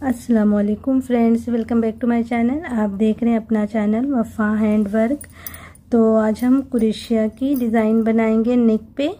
अस्सलाम वालेकुम friends, welcome back to my channel. आप देख रहे हैं अपना चैनल वफ़ा हैंड वर्क। तो आज हम कुरेशिया की डिज़ाइन बनाएंगे नेक पे,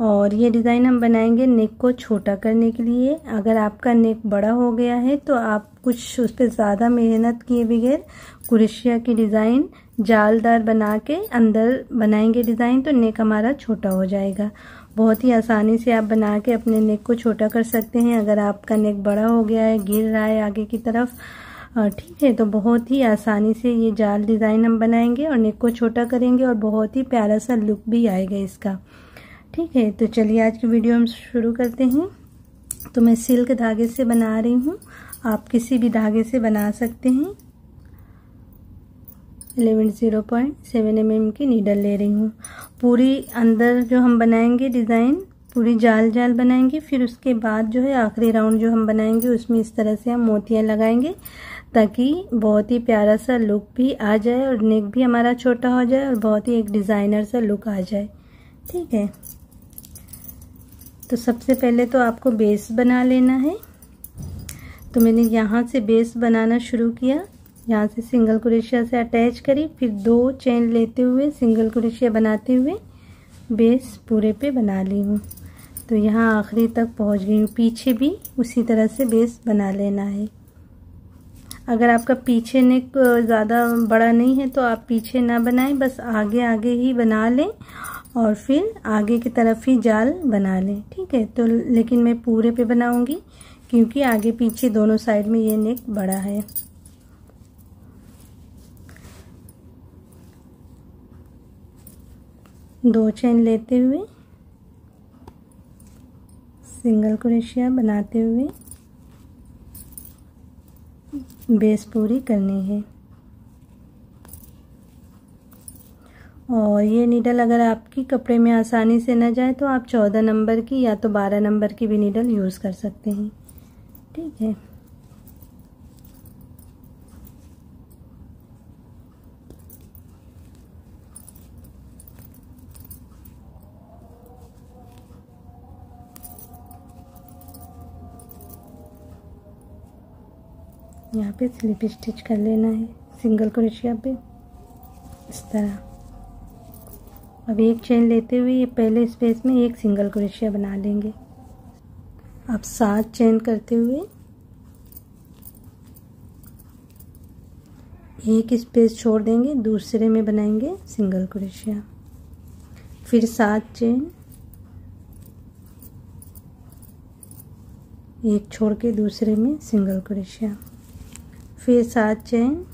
और ये डिज़ाइन हम बनाएंगे नेक को छोटा करने के लिए। अगर आपका नेक बड़ा हो गया है तो आप कुछ उस पर ज़्यादा मेहनत किए बगैर कुरेशिया की डिज़ाइन जालदार बना के अंदर बनाएंगे डिज़ाइन, तो नेक हमारा छोटा हो जाएगा। बहुत ही आसानी से आप बना के अपने नेक को छोटा कर सकते हैं। अगर आपका नेक बड़ा हो गया है, गिर रहा है आगे की तरफ, ठीक है, तो बहुत ही आसानी से ये जाल डिज़ाइन हम बनाएंगे और नेक को छोटा करेंगे और बहुत ही प्यारा सा लुक भी आएगा इसका। ठीक है, तो चलिए आज की वीडियो हम शुरू करते हैं। तो मैं सिल्क धागे से बना रही हूँ, आप किसी भी धागे से बना सकते हैं। 11.7 mm की नीडल ले रही हूँ। पूरी अंदर जो हम बनाएंगे डिज़ाइन पूरी जाल जाल बनाएंगे, फिर उसके बाद जो है आखिरी राउंड जो हम बनाएंगे उसमें इस तरह से हम मोतियाँ लगाएंगे ताकि बहुत ही प्यारा सा लुक भी आ जाए और नेक भी हमारा छोटा हो जाए और बहुत ही एक डिज़ाइनर सा लुक आ जाए। ठीक है, तो सबसे पहले तो आपको बेस बना लेना है। तो मैंने यहाँ से बेस बनाना शुरू किया, यहाँ से सिंगल क्रोशिया से अटैच करी, फिर 2 चेन लेते हुए सिंगल क्रोशिया बनाते हुए बेस पूरे पे बना ली हूँ। तो यहाँ आखिरी तक पहुँच गई हूँ। पीछे भी उसी तरह से बेस बना लेना है। अगर आपका पीछे नेक ज़्यादा बड़ा नहीं है तो आप पीछे ना बनाएं, बस आगे आगे ही बना लें और फिर आगे की तरफ ही जाल बना लें। ठीक है, तो लेकिन मैं पूरे पे बनाऊंगी क्योंकि आगे पीछे दोनों साइड में ये नेक बड़ा है। दो चेन लेते हुए सिंगल क्रोशिया बनाते हुए बेस पूरी करनी है। और ये नीडल अगर आपकी कपड़े में आसानी से न जाए तो आप 14 नंबर की या तो 12 नंबर की भी नीडल यूज़ कर सकते हैं। ठीक है, यहाँ पे स्लिप स्टिच कर लेना है सिंगल क्रोशिया पे इस तरह। अब एक चेन लेते हुए ये पहले स्पेस में एक सिंगल क्रोशिया बना लेंगे। अब 7 चेन करते हुए एक स्पेस छोड़ देंगे, दूसरे में बनाएंगे सिंगल क्रोशिया, फिर 7 चेन, एक छोड़ के दूसरे में सिंगल क्रोशिया, फिर 7 चेन,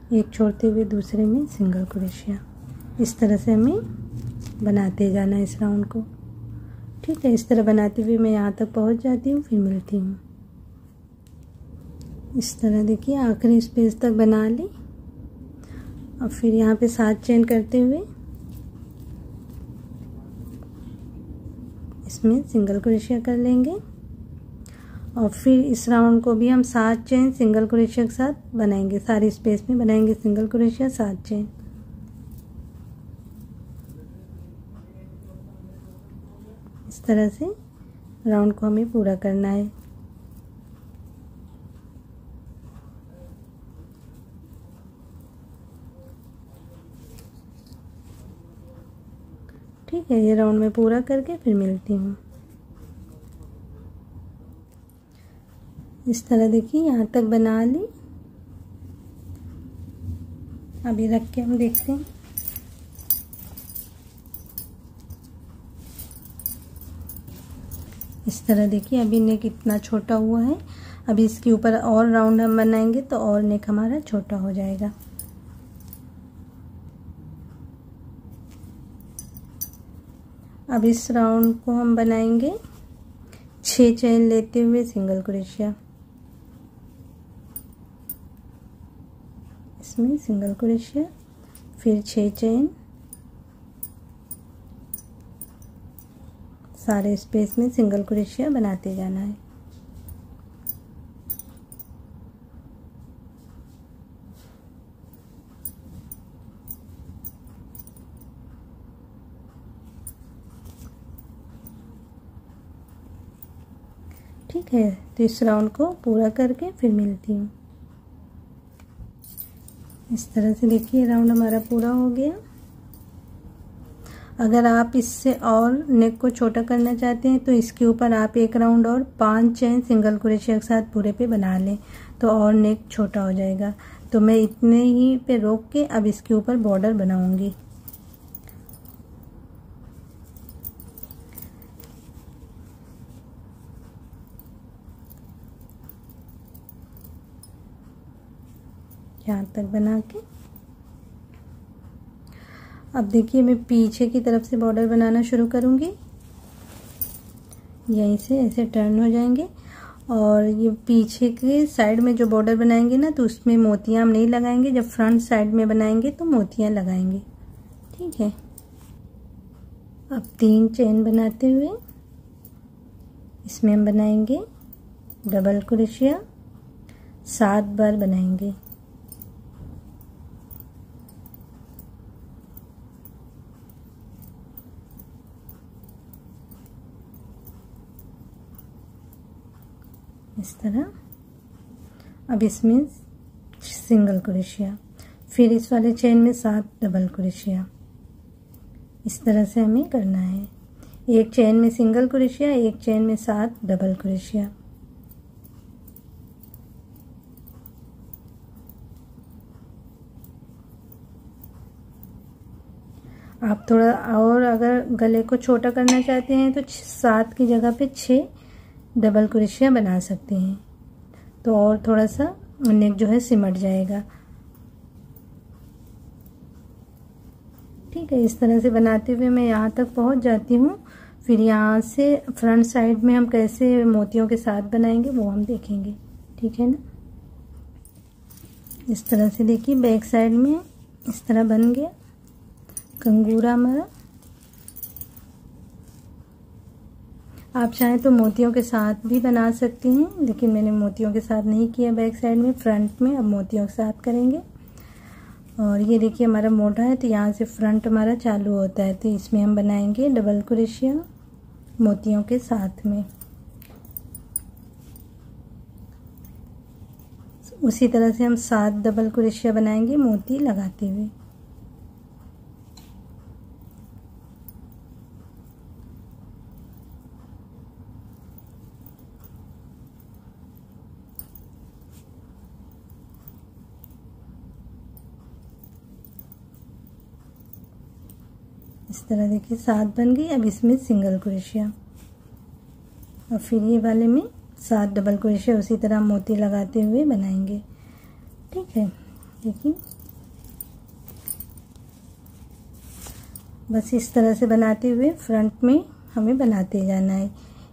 एक छोड़ते हुए दूसरे में सिंगल क्रोशिया। इस तरह से हमें बनाते जाना है इस राउंड को। ठीक है, इस तरह बनाते हुए मैं यहाँ तक पहुँच जाती हूँ, फिर मिलती हूँ। इस तरह देखिए आखिरी स्पेस तक बना ली। अब फिर यहाँ पे 7 चेन करते हुए इसमें सिंगल क्रोशिया कर लेंगे और फिर इस राउंड को भी हम 7 चेन सिंगल क्रोशिया के साथ बनाएंगे। सारी स्पेस में बनाएंगे सिंगल क्रोशिया 7 चेन। इस तरह से राउंड को हमें पूरा करना है। ठीक है, ये राउंड में पूरा करके फिर मिलती हूँ। इस तरह देखिए यहाँ तक बना ली। अभी रख के हम देखते हैं। इस तरह देखिए अभी नेक इतना छोटा हुआ है। अभी इसके ऊपर और राउंड हम बनाएंगे तो और नेक हमारा छोटा हो जाएगा। अब इस राउंड को हम बनाएंगे 6 चेन लेते हुए सिंगल क्रोशिया, इसमें सिंगल क्रोशिया, फिर 6 चेन, सारे स्पेस में सिंगल क्रोशिया बनाते जाना है। ठीक है, तो इस राउंड को पूरा करके फिर मिलती हूँ। इस तरह से देखिए राउंड हमारा पूरा हो गया। अगर आप इससे और नेक को छोटा करना चाहते हैं तो इसके ऊपर आप एक राउंड और 5 चेन सिंगल क्रोशिया के साथ पूरे पे बना लें, तो और नेक छोटा हो जाएगा। तो मैं इतने ही पे रोक के अब इसके ऊपर बॉर्डर बनाऊंगी। यहाँ तक बना के अब देखिए मैं पीछे की तरफ से बॉर्डर बनाना शुरू करूँगी। यहीं से ऐसे टर्न हो जाएंगे और ये पीछे के साइड में जो बॉर्डर बनाएंगे ना, तो उसमें मोतियाँ हम नहीं लगाएंगे। जब फ्रंट साइड में बनाएंगे तो मोतियाँ लगाएंगे। ठीक है, अब 3 चेन बनाते हुए इसमें हम बनाएंगे डबल क्रोशिया, 7 बार बनाएंगे। इस तरह। अब इसमें सिंगल क्रोशिया, फिर इस वाले चेन में 7 डबल क्रोशिया। इस तरह से हमें करना है। एक चेन में सिंगल क्रोशिया, एक चेन में 7 डबल क्रोशिया। आप थोड़ा और अगर गले को छोटा करना चाहते हैं तो 7 की जगह पे 6 डबल क्रोशिया बना सकते हैं, तो और थोड़ा सा नेक जो है सिमट जाएगा। ठीक है, इस तरह से बनाते हुए मैं यहाँ तक पहुँच जाती हूँ। फिर यहाँ से फ्रंट साइड में हम कैसे मोतियों के साथ बनाएंगे वो हम देखेंगे। ठीक है ना। इस तरह से देखिए बैक साइड में इस तरह बन गया कंगूरा हमारा। आप चाहें तो मोतियों के साथ भी बना सकती हैं, लेकिन मैंने मोतियों के साथ नहीं किया बैक साइड में, फ्रंट में अब मोतियों के साथ करेंगे। और ये देखिए हमारा मोटा है तो यहाँ से फ्रंट हमारा चालू होता है, तो इसमें हम बनाएंगे डबल क्रोशिया मोतियों के साथ में। उसी तरह से हम 7 डबल क्रोशिया बनाएंगे मोती लगाते हुए। इस तरह देखिए 7 बन गई। अब इसमें सिंगल क्रोशिया और फिर ये वाले में 7 डबल क्रोशिया उसी तरह मोती लगाते हुए बनाएंगे। ठीक है, देखिए बस इस तरह से बनाते हुए फ्रंट में हमें बनाते जाना है।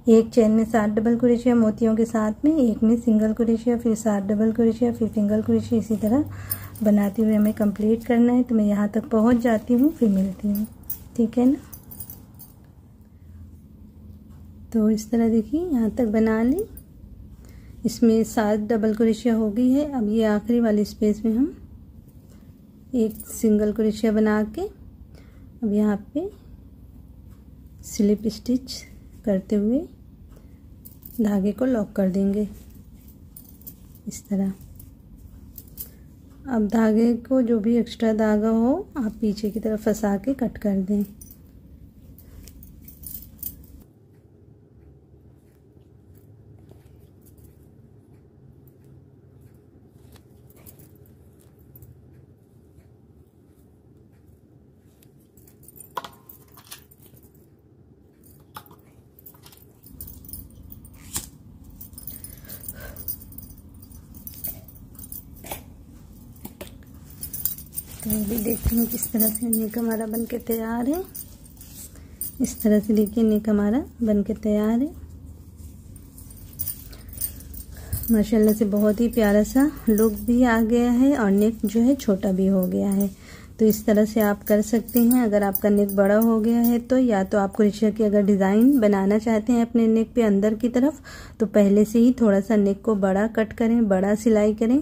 एक चेन में 7 डबल क्रोशिया मोतियों के साथ में, एक में सिंगल क्रोशिया, फिर 7 डबल क्रोशिया, फिर सिंगल क्रोशिया, इसी तरह बनाते हुए हमें कंप्लीट करना है। तो मैं यहाँ तक पहुँच जाती हूँ, फिर मिलती हूँ। ठीक है ना। तो इस तरह देखिए यहाँ तक बना ली। इसमें 7 डबल क्रोशिया हो गई है। अब ये आखिरी वाली स्पेस में हम एक सिंगल क्रोशिया बना के अब यहाँ पे स्लिप स्टिच करते हुए धागे को लॉक कर देंगे इस तरह। अब धागे को जो भी एक्स्ट्रा धागा हो आप पीछे की तरफ फंसा के कट कर दें। तो अभी देखती हूँ किस तरह से नेक हमारा बन के तैयार है। इस तरह से देखिए नेक हमारा बन के तैयार है। माशाल्लाह से बहुत ही प्यारा सा लुक भी आ गया है और नेक जो है छोटा भी हो गया है। तो इस तरह से आप कर सकते हैं। अगर आपका नेक बड़ा हो गया है तो या तो आप क्रोशिया की अगर डिज़ाइन बनाना चाहते हैं अपने नेक पे अंदर की तरफ, तो पहले से ही थोड़ा सा नेक को बड़ा कट करें, बड़ा सिलाई करें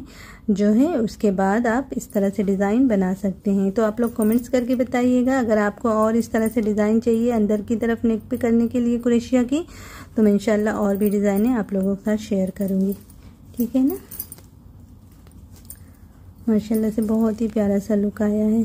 जो है, उसके बाद आप इस तरह से डिज़ाइन बना सकते हैं। तो आप लोग कमेंट्स करके बताइएगा अगर आपको और इस तरह से डिज़ाइन चाहिए अंदर की तरफ नेक पे करने के लिए क्रोशिया की, तो मैं इंशाल्लाह और भी डिज़ाइनें आप लोगों के साथ शेयर करूँगी। ठीक है ना। माशाल्लाह से बहुत ही प्यारा सा लुक आया है।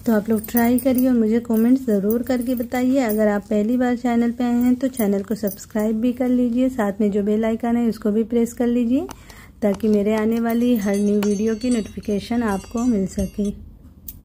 तो आप लोग ट्राई करिए और मुझे कमेंट्स ज़रूर करके बताइए। अगर आप पहली बार चैनल पे आए हैं तो चैनल को सब्सक्राइब भी कर लीजिए, साथ में जो बेल आइकन है उसको भी प्रेस कर लीजिए ताकि मेरे आने वाली हर न्यू वीडियो की नोटिफिकेशन आपको मिल सके।